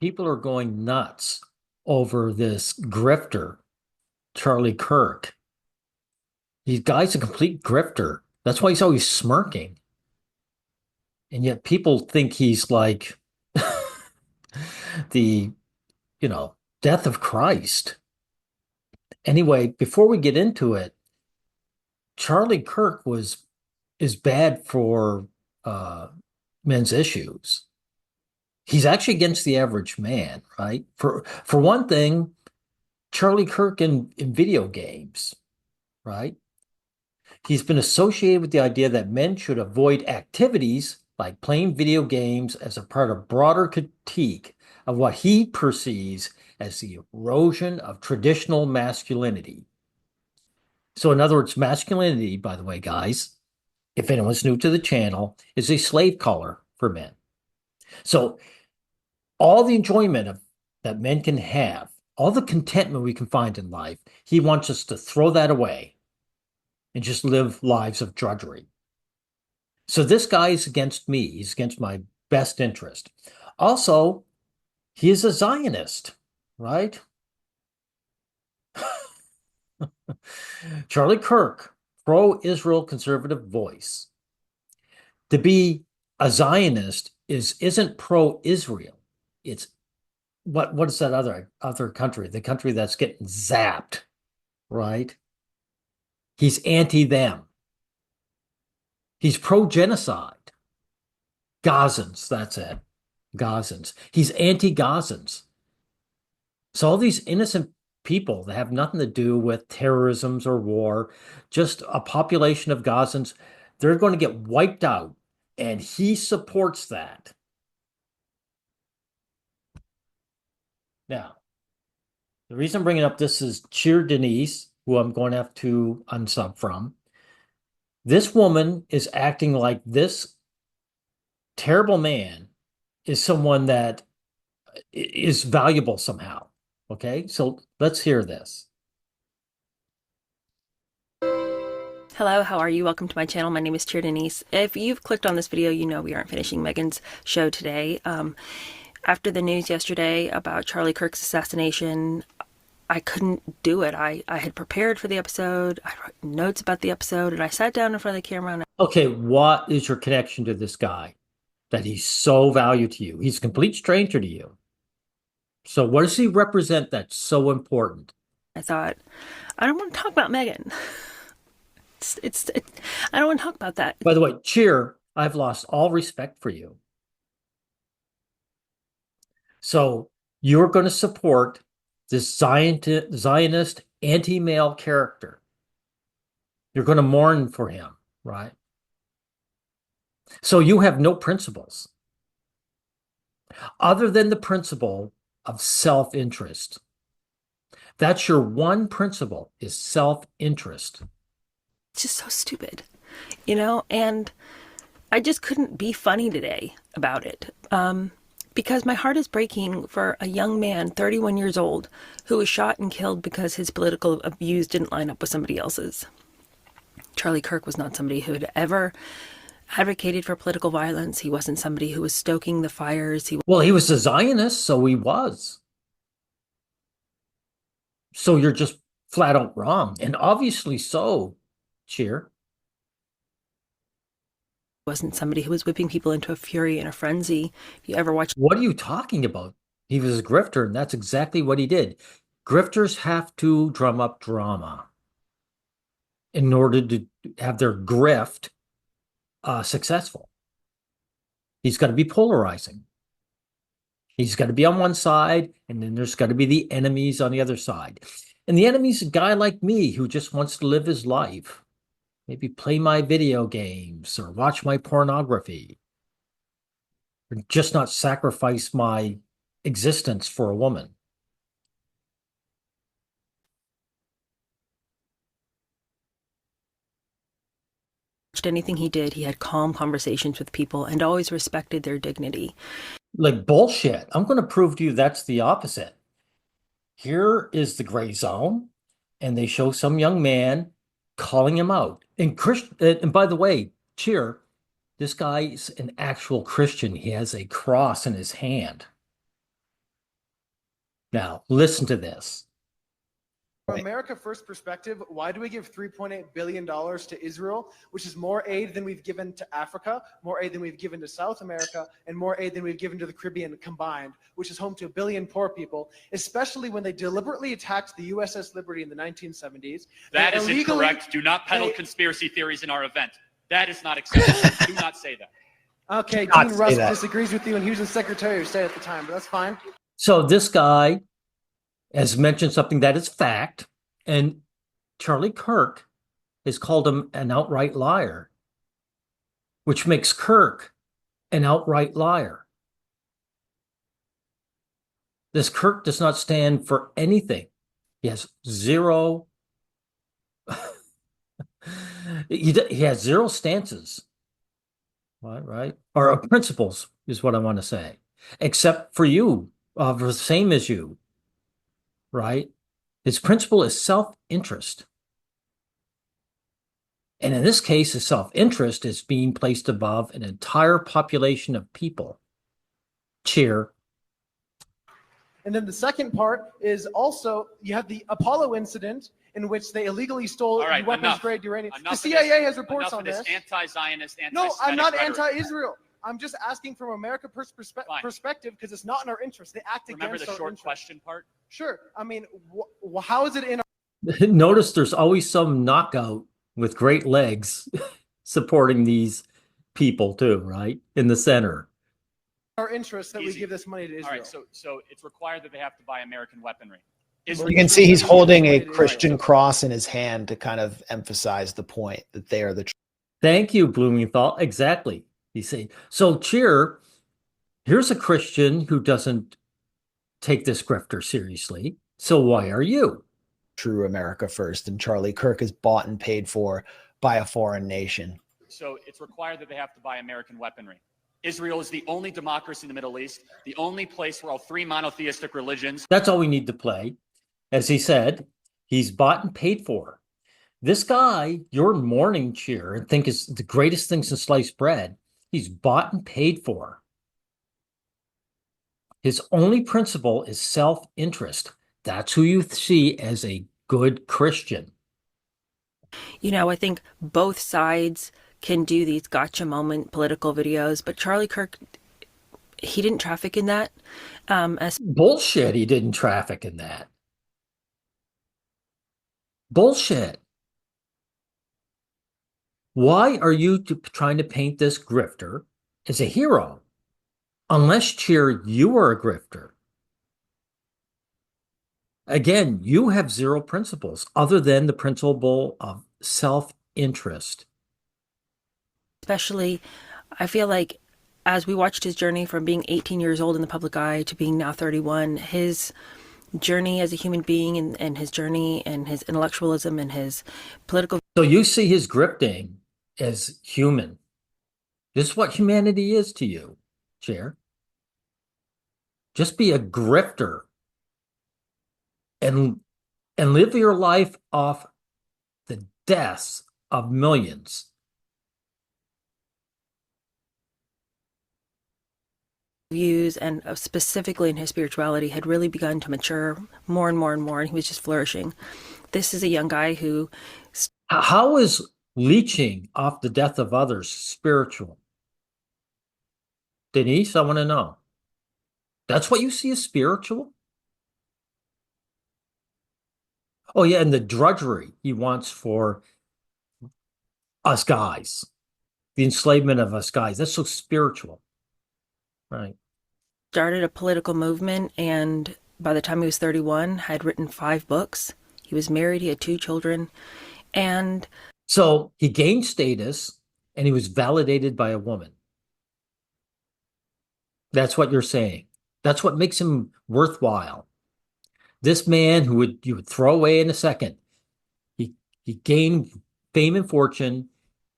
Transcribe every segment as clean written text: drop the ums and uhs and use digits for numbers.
People are going nuts over this grifter, Charlie Kirk. These guy's a complete grifter. That's why he's always smirking. And yet people think he's like the, you know, death of Christ. Anyway, before we get into it, Charlie Kirk was is bad for uh men's issues. He's actually against the average man, right? For one thing, Charlie Kirk in video games, right? He's been associated with the idea that men should avoid activities like playing video games as a part of broader critique of what he perceives as the erosion of traditional masculinity. So, in other words, masculinity, by the way, guys, if anyone's new to the channel, is a slave color for men. So, all the enjoyment that men can have, all the contentment we can find in life, he wants us to throw that away and just live lives of drudgery. So this guy is against me. He's against my best interest. Also, he is a Zionist, right? Charlie Kirk, pro-Israel conservative voice. To be a Zionist isn't pro-Israel. It's what is that other country? The country that's getting zapped, right? He's anti them. He's pro-genocide. Gazans, that's it. Gazans. He's anti-Gazans. So all these innocent people that have nothing to do with terrorisms or war, just a population of Gazans, they're going to get wiped out. And he supports that. Now, the reason I'm bringing up this is Cheer Denise, who I'm going to have to unsub from. This woman is acting like this terrible man is someone that is valuable somehow. Okay, so let's hear this. Hello, how are you? Welcome to my channel. My name is Denise. If you've clicked on this video, you know we aren't finishing Megan's show today. After the news yesterday about Charlie Kirk's assassination, I couldn't do it. I had prepared for the episode, I wrote notes about the episode, and I sat down in front of the camera and Okay, what is your connection to this guy that he's so valued to you? He's a complete stranger to you. So what does he represent that's so important? I thought, I don't want to talk about Megan. I don't want to talk about that. By the way, Cheer, I've lost all respect for you. So you're going to support this Zionist anti-male character. You're going to mourn for him, right? So you have no principles other than the principle of self-interest. That's your one principle is self-interest. It's just so stupid, and I just couldn't be funny today about it. Because my heart is breaking for a young man, 31 years old, who was shot and killed because his political views didn't line up with somebody else's. Charlie Kirk was not somebody who had ever advocated for political violence. He wasn't somebody who was stoking the fires. Well, he was a Zionist, so he was. So you're just flat out wrong, and obviously so, Cheer. Wasn't somebody who was whipping people into a fury and a frenzy. If you ever watch, What are you talking about? He was a grifter, and that's exactly what he did. Grifters have to drum up drama in order to have their grift successful. He's got to be polarizing. He's got to be on one side, and then there's got to be the enemies on the other side. And the enemy's a guy like me who just wants to live his life. Maybe play my video games or watch my pornography, or just not sacrifice my existence for a woman. anything he did, he had calm conversations with people and always respected their dignity. Like bullshit. I'm going to prove to you that's the opposite. Here is the gray zone, and they show some young man calling him out. And by the way, Cheer, this guy's an actual Christian. He has a cross in his hand. Now, listen to this. From America First perspective, why do we give $3.8 billion to Israel, which is more aid than we've given to Africa, more aid than we've given to South America, and more aid than we've given to the Caribbean combined, which is home to 1 billion poor people, especially when they deliberately attacked the USS Liberty in the 1970s. That is incorrect. Do not peddle conspiracy theories in our event. That is not acceptable. Do not say that. Okay, Dean Rusk disagrees with you, and he was the Secretary of State at the time, but that's fine. So this guy has mentioned something that is fact, and Charlie Kirk has called him an outright liar, which makes Kirk an outright liar. This Kirk does not stand for anything. He has zero he has zero stances, right? Or principles is what I want to say, except for you, the same as you, right? His principle is self-interest. And in this case, his self-interest is being placed above an entire population of people. Cheer. And then the second part is also, you have the Apollo incident in which they illegally stole weapons-grade uranium. The CIA has reports on this. Anti-Zionist, No, I'm not anti-Israel. I'm just asking from America perspective because it's not in our interest. They act against our interest. Remember the short question part? Sure. I mean, how is it in our... Notice there's always some knockout with great legs supporting these people too, right? In the center. Our interest that we give this money to Israel. All right, so it's required that they have to buy American weaponry. You can see he's holding a Christian cross in his hand to kind of emphasize the point that they are the... Thank you, Blumenthal. Exactly. You see, so Cheer, here's a Christian who doesn't take this grifter seriously. So why are you? True America First, and Charlie Kirk is bought and paid for by a foreign nation. So it's required that they have to buy American weaponry. Israel is the only democracy in the Middle East, the only place where all three monotheistic religions... That's all we need to play. As he said, he's bought and paid for. This guy, your morning cheer, and think is the greatest thing since sliced bread, he's bought and paid for. His only principle is self-interest. That's who you see as a good Christian. You know, I think both sides can do these gotcha moment political videos, but Charlie Kirk, he didn't traffic in that. Bullshit, he didn't traffic in that. Bullshit. Why are you trying to paint this grifter as a hero? Unless, Cheer, you are a grifter. Again, you have zero principles other than the principle of self-interest. Especially, I feel like as we watched his journey from being 18 years old in the public eye to being now 31, his journey as a human being and his journey and his intellectualism and his political... So you see his grifting as human. This is what humanity is to you, Chair. Just be a grifter and live your life off the deaths of millions. Views and specifically in his spirituality had really begun to mature more and more and more, and he was just flourishing. This is a young guy who... How is leeching off the death of others spiritual? Denise, I want to know. That's what you see as spiritual? Oh, yeah, and the drudgery he wants for us guys. The enslavement of us guys. That's so spiritual. Right. Started a political movement, and by the time he was 31, had written 5 books. He was married, he had 2 children, and... So he gained status, and he was validated by a woman. That's what you're saying. That's what makes him worthwhile. This man who you would throw away in a second, he gained fame and fortune,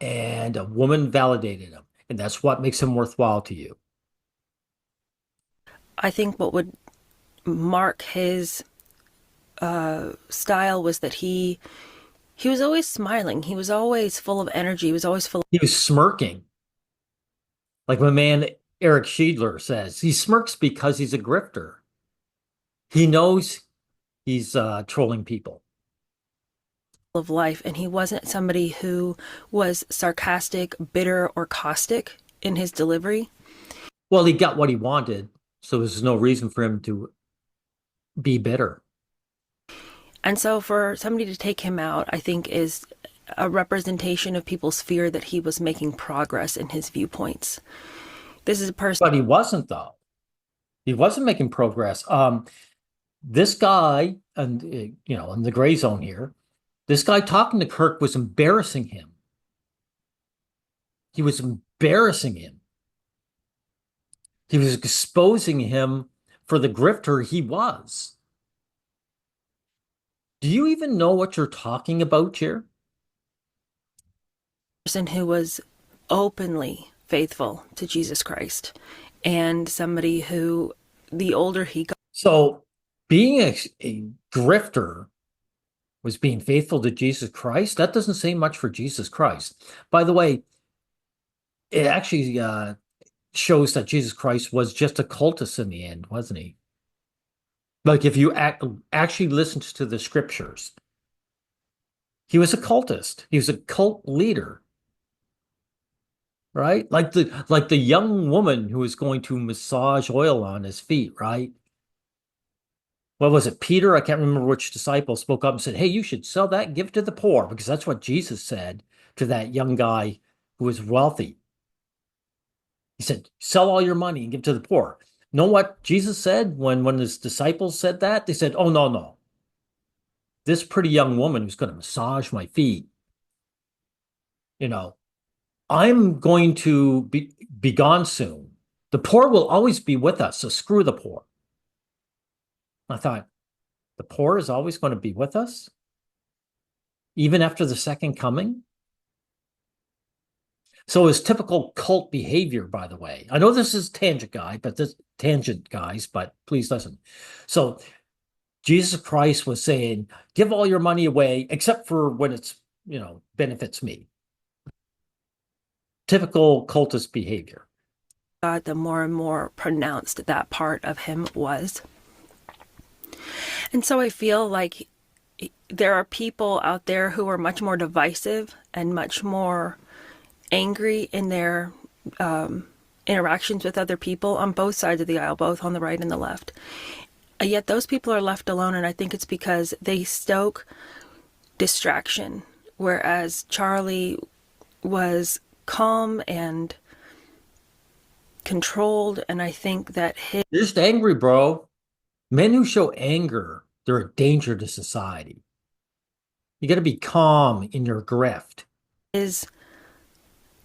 and a woman validated him, and that's what makes him worthwhile to you. I think what would mark his style was that he was always smiling. He was always full of energy. He was always full. He was smirking. Like my man Eric Schiedler says, he smirks because he's a grifter. He knows he's trolling people. Of life, and he wasn't somebody who was sarcastic, bitter, or caustic in his delivery. Well, he got what he wanted, so there's no reason for him to be bitter. And so for somebody to take him out, I think is a representation of people's fear that he was making progress in his viewpoints. This is a person. But he wasn't, though. He wasn't making progress. This guy, and in the gray zone here, this guy talking to Kirk was embarrassing him. He was embarrassing him. He was exposing him for the grifter he was. Do you even know what you're talking about here? Person who was openly faithful to Jesus Christ, and somebody who, the older he got. So being a grifter was being faithful to Jesus Christ. That doesn't say much for Jesus Christ. By the way, it actually shows that Jesus Christ was just a cultist in the end, wasn't he? Like if you actually listened to the scriptures, he was a cultist. He was a cult leader, right? Like the young woman who was going to massage oil on his feet, right? What was it? Peter, I can't remember which disciple, spoke up and said, "Hey, you should sell that and give it to the poor," because that's what Jesus said to that young guy who was wealthy. He said, "Sell all your money and give it to the poor." Know what Jesus said when his disciples said that? They said, "Oh, no, no. This pretty young woman who's going to massage my feet, I'm going to be gone soon. The poor will always be with us, so screw the poor." I thought, the poor is always going to be with us? Even after the second coming? So it's typical cult behavior, by the way. I know this is tangent guys, but please listen. So Jesus Christ was saying, give all your money away, except for when it's, benefits me. Typical cultist behavior. God, the more and more pronounced that part of him was. And so I feel like there are people out there who are much more divisive and much more angry in their interactions with other people on both sides of the aisle, both on the right and the left. Yet those people are left alone, and I think it's because they stoke distraction, whereas Charlie was calm and controlled, and I think that You're just angry, bro. Men who show anger, they're a danger to society. You got to be calm in your grift. his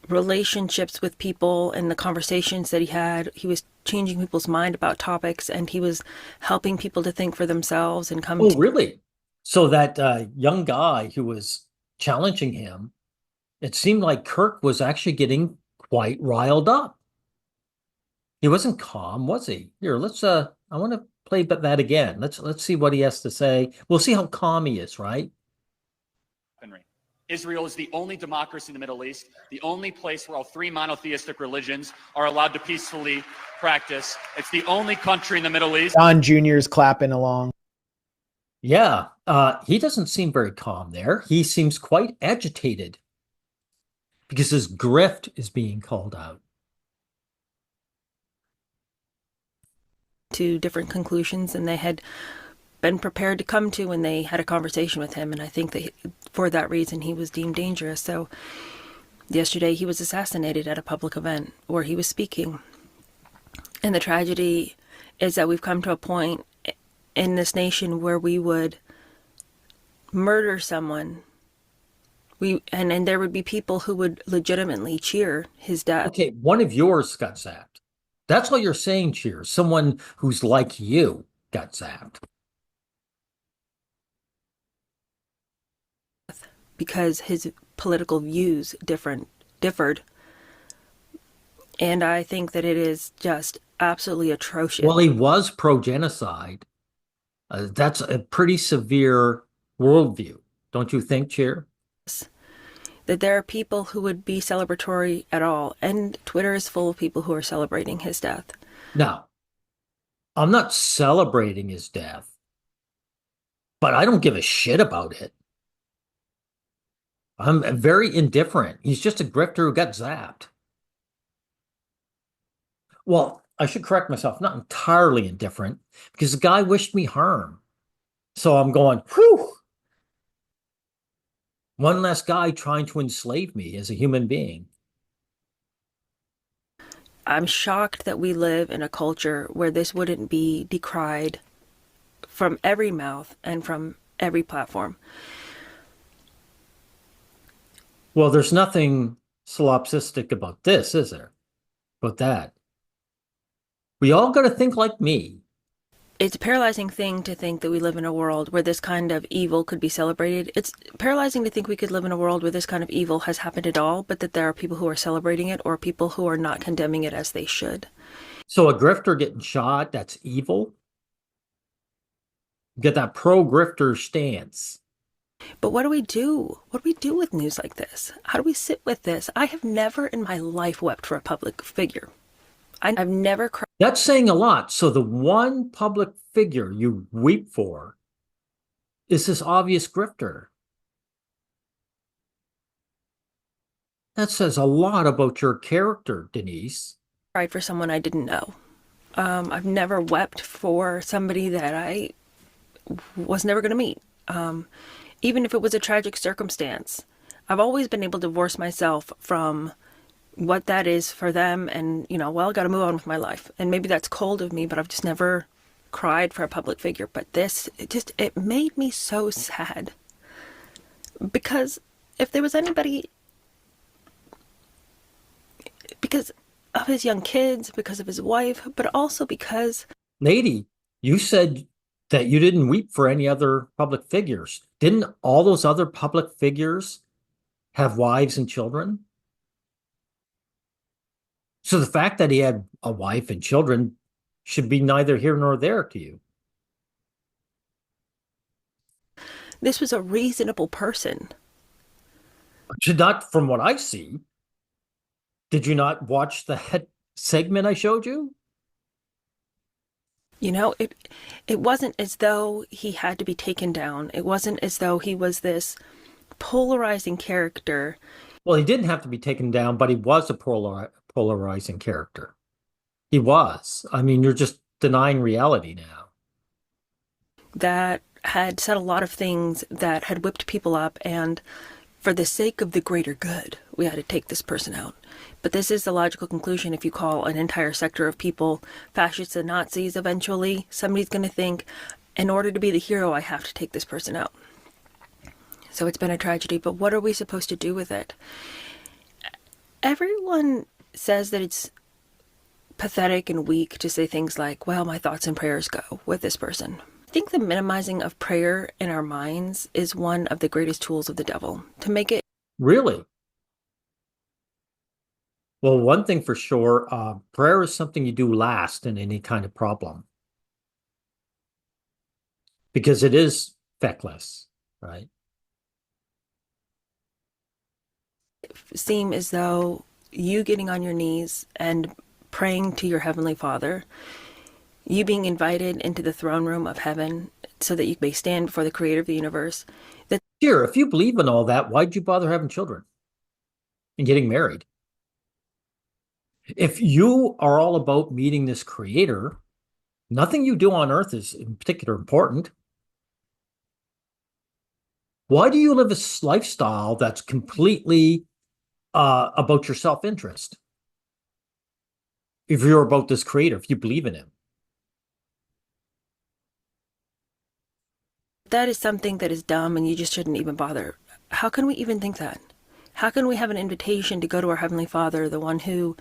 relationships with people and the conversations that he was changing people's mind about topics, and he was helping people to think for themselves and come Oh, really? So that young guy who was challenging him, it seemed like Kirk was actually getting quite riled up. He wasn't calm, was he? Here, I want to play that again. Let's see what he has to say. We'll see how calm he is, right? Israel is the only democracy in the Middle East, the only place where all three monotheistic religions are allowed to peacefully practice. It's the only country in the Middle East. Don Jr.'s clapping along. Yeah, he doesn't seem very calm there. He seems quite agitated because his grift is being called out. to different conclusions than they had been prepared to come to when they had a conversation with him. And I think that for that reason, he was deemed dangerous. So yesterday he was assassinated at a public event where he was speaking. And the tragedy is that we've come to a point in this nation where we would murder someone. And there would be people who would legitimately cheer his death. Okay, one of yours got zapped. That's all you're saying, cheer. Someone who's like you got zapped. Because his political views differed. And I think that it is just absolutely atrocious. Well, he was pro-genocide. That's a pretty severe worldview, don't you think, Chair? That there are people who would be celebratory at all. And Twitter is full of people who are celebrating his death. Now, I'm not celebrating his death, but I don't give a shit about it. I'm very indifferent. He's just a grifter who got zapped. Well, I should correct myself, not entirely indifferent, because the guy wished me harm. So I'm going, whew, one less guy trying to enslave me as a human being. I'm shocked that we live in a culture where this wouldn't be decried from every mouth and from every platform. Well, there's nothing solipsistic about this, is there? About that. We all got to think like me. It's a paralyzing thing to think that we live in a world where this kind of evil could be celebrated. It's paralyzing to think we could live in a world where this kind of evil has happened at all, but that there are people who are celebrating it or people who are not condemning it as they should. So a grifter getting shot, that's evil. Get that pro-grifter stance. But what do we do? What do we do with news like this? How do we sit with this? I have never in my life wept for a public figure. I've never cried. That's saying a lot. So the one public figure you weep for is this obvious grifter. That says a lot about your character, Denise. Cried for someone I didn't know. I've never wept for somebody that I was never going to meet. Even if it was a tragic circumstance, I've always been able to divorce myself from what that is for them and, well, I got to move on with my life. And maybe that's cold of me, but I've just never cried for a public figure. But this, it made me so sad. Because if there was anybody, because of his young kids, because of his wife, but also because... Lady, you said that you didn't weep for any other public figures. Didn't all those other public figures have wives and children? So the fact that he had a wife and children should be neither here nor there to you. This was a reasonable person. Not from what I see. Did you not watch that segment I showed you? It wasn't as though he had to be taken down. It wasn't as though he was this polarizing character. Well, he didn't have to be taken down, but he was a polarizing character. He was. I mean, you're just denying reality now. That had said a lot of things that had whipped people up, and for the sake of the greater good, we had to take this person out. But this is the logical conclusion. If you call an entire sector of people fascists and Nazis, eventually somebody's going to think, in order to be the hero, I have to take this person out. So it's been a tragedy, but what are we supposed to do with it? Everyone says that it's pathetic and weak to say things like, well, my thoughts and prayers go with this person. I think the minimizing of prayer in our minds is one of the greatest tools of the devil to make it. Really? Well, one thing for sure, prayer is something you do last in any kind of problem. Because it is feckless, right? Seem as though you getting on your knees and praying to your Heavenly Father, you being invited into the throne room of heaven so that you may stand before the Creator of the universe. Here, if you believe in all that, why'd you bother having children and getting married? If you are all about meeting this Creator, nothing you do on earth is in particular important. Why do you live a lifestyle that's completely about your self-interest? If you're about this Creator, if you believe in Him. That is something that is dumb and you just shouldn't even bother. How can we even think that? How can we have an invitation to go to our Heavenly Father, the one who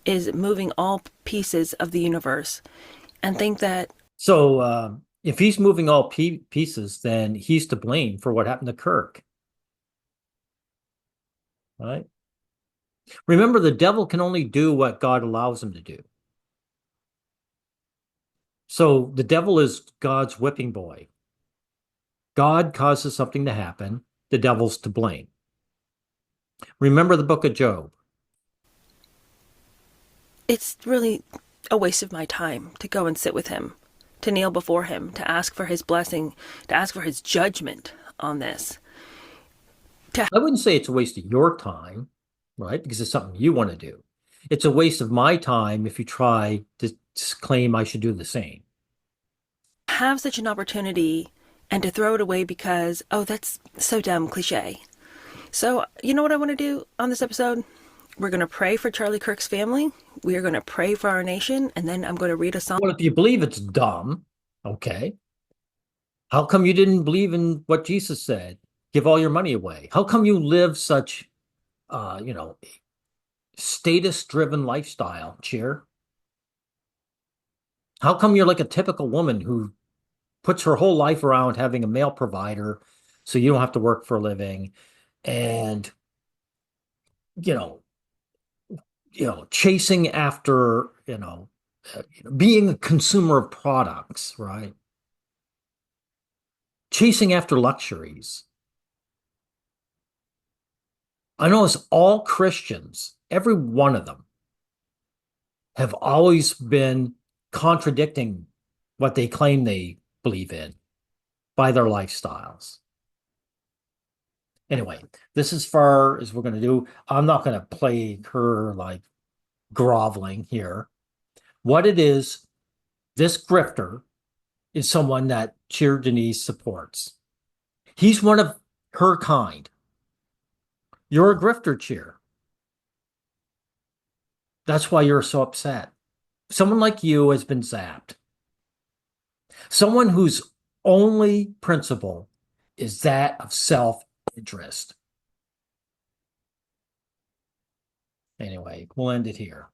is moving all pieces of the universe, and think that... So if he's moving all pieces, then he's to blame for what happened to Kirk. Right? Remember, the devil can only do what God allows him to do. So the devil is God's whipping boy. God causes something to happen. The devil's to blame. Remember the book of Job. It's really a waste of my time to go and sit with him to kneel before him, to ask for his blessing, to ask for his judgment on this. I wouldn't say it's a waste of your time, right? Because it's something you want to do. It's a waste of my time if you try to claim I should do the same. Have such an opportunity and to throw it away because, oh, that's so dumb, cliche. So, you know what I want to do on this episode? We're going to pray for Charlie Kirk's family. We are going to pray for our nation. And then I'm going to read a psalm. Well, if you believe it's dumb, okay. How come you didn't believe in what Jesus said? Give all your money away. How come you live such, status-driven lifestyle, Cheer? How come you're like a typical woman who puts her whole life around having a male provider so you don't have to work for a living and, you know, chasing after, being a consumer of products, right? Chasing after luxuries. I notice all Christians, every one of them, have always been contradicting what they claim they believe in by their lifestyles. Anyway, this is as far as we're going to do. I'm not going to play her like groveling here. What it is, this grifter is someone that Cheer Denise supports. He's one of her kind. You're a grifter, Cheer. That's why you're so upset. Someone like you has been zapped. Someone whose only principle is that of self-interest. Anyway, we'll end it here.